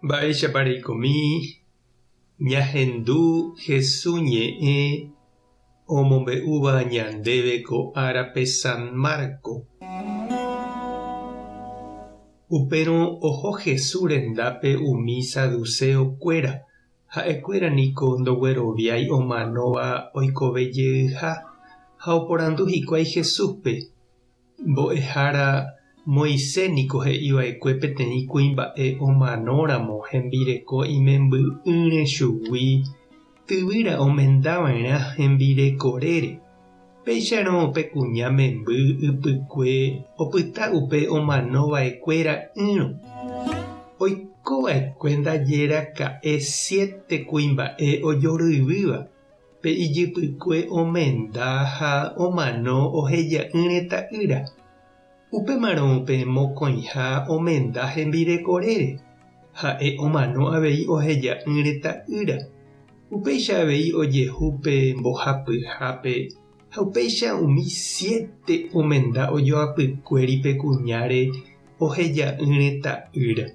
Mba'éichapareikomi ñahendu Jesús ñe'ẽ omombe'úva ñandéve ko árape San Marco. Upérõ oho Jesús rendápe umi saduceokuéra. Ha'ekuéra niko ndogueroviái omanóva oikovejeyha ha oporandu hikuái Jesúspe. Mbo'ehára Moisés niko he'iva'ekue peteĩ kuimba'e omanóramo hembireko imemby'ỹre chugui tyvýra omendava'erã hembirekorére. Péicharõ pe kuña memby ypykue opyta upe omanova'ekuéra yrõ. Oikova'ekue ndajéra ka'e 7 kuimba'e ojoryvýva pe ijypykue omenda ha omano oheja'ỹre ta'ýra. Upemarõ pe mokõiha omenda hembirekorére ha'e omano avei oheja'ỹre ta'ýra. Upéicha avei ojehu pe mbohapyhápe ha upéicha umi 7 omenda ojoapykuéri pe kuñáre oheja'ỹre ta'ýra.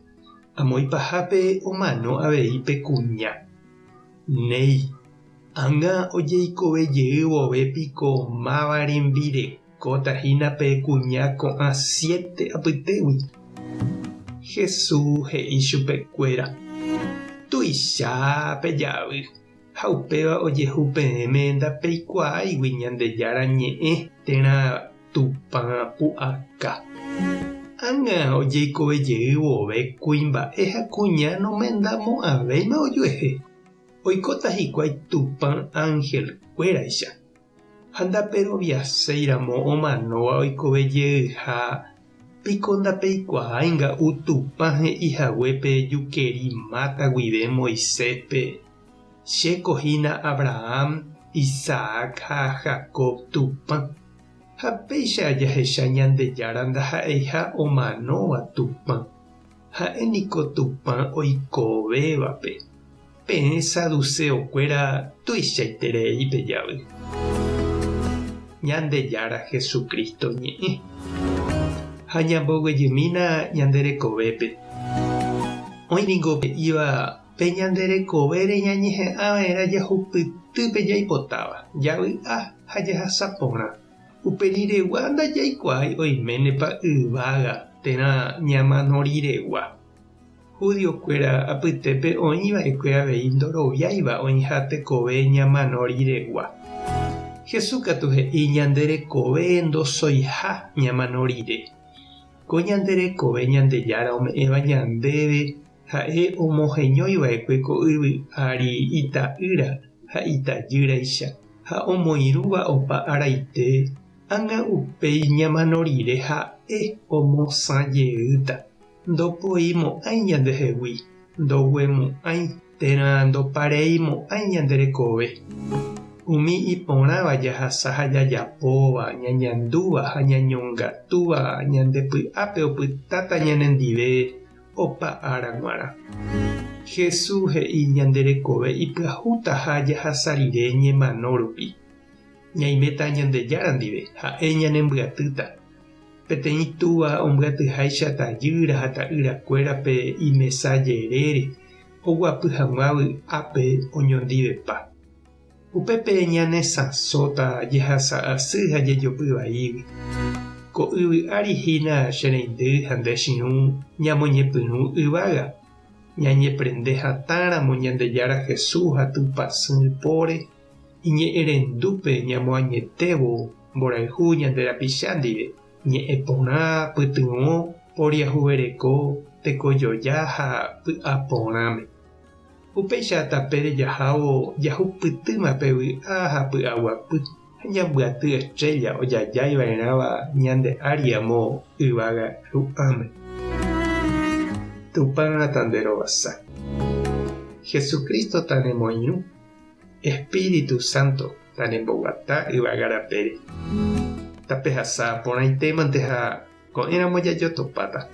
Amoipahápe omano avei pe kuña. Néi, ág̃a ojeikovejeývove vovépiko máva rembireko pe kuña ko'ã 7 apytégui. Jesús he'i chupekuéra: tuichápe javy. Ha upéva ojehu peẽme ndapeikuaáigui Ñandejára ñe'ẽ térã tupã pu'aka. Ág̃a ojeikovejeývove vove kuimba'e ha kuña nomendamo'ãvéima ojuehe. Oikóta hikuái tupã ángelkuéraicha. Ha ndaperoviaséiramo omanóva oikovejeyha piko ndapeikuaáinga'u tupã he'ihaguépe jukeri máta guive Moiséspe. Chekohína Abraham, Isaac ha Jacob tupã. Ha péicha ajahecha Ñandejára ndaha'eiha omanóva tupã. Ha'éniko tupã oikovévape. Peẽ saduceokuéra tuichaiterei pe javy. Ñandejára Jesucristo ñe'ẽ. Ha ñamboguejymína ñanderekovépe. Oĩniko pe'íva pe ñanderekóvere ñañehe'ãva'erã jahupytýpe jaipotáva, javy'a ha jahasa porã. Uperiregua ndajaikuái oiménepa yvága térã ñamanoriregua. Judiokuéra apytépe oĩva'ekue avei ndoroviáiva oĩha tekove ñamanoriregua. Jesús katu he'i ñanderekove ndosoiha ñamanorire. Ko ñanderekove Ñandejára ome'ẽva ñandéve ha'e omoheñóiva'ekue ko yvy'ári ita'ýra ha itajýraicha ha omoirũva opa araite ág̃a upéi ñamanorire ha'e omosãjeýta. Ndopoimo'ãi ñandehegui, ndoguemo'ãi térã ndopareimo'ãi ñanderekove. Umi iporãva jahasa ha jajapóva, ñañandúva ha ñañongatúva ñandepy'ápe opytáta ñanendive opa ára g̃uarã. Jesús he'i ñanderekove ipyahúta ha jahasa rire ñemano rupi. Ñaiméta Ñandejára ndive ha'e ñanembyatyta. Peteĩ túva ombyatyháicha tajýra ha ta'yrakuérape imesãjerére oguapy hag̃ua vy'ápe oñondivepa. Upépe ñanesãsóta jehasa asy ha jejopyvaígui. Ko yvy'árihína chereindy ha ndechirũ ñamoñepyrũ yvága. Ñañeprende hatãramo Ñandejára Jesús ha typasýpore iñe'ẽrendúpe ñamoañetévo mborayhu ñanderapicha ndive. Ñe'ẽ porã pytyvõ poriahuvereko tekojoja ha py'a porãme. Upéicha tape rejahávo jahupytýma pe vy'a ha py'aguapy ha ñambyaty estrella ojajáiva'erãva ñande áriamo yvága ru'ãme. Tupã tandero vasa. Jesucristo tanemoirũ. Espíritu Santo tanemboguata yvága rapére. Tapehasa porãitémante ha ko'ẽramo jajotopáta.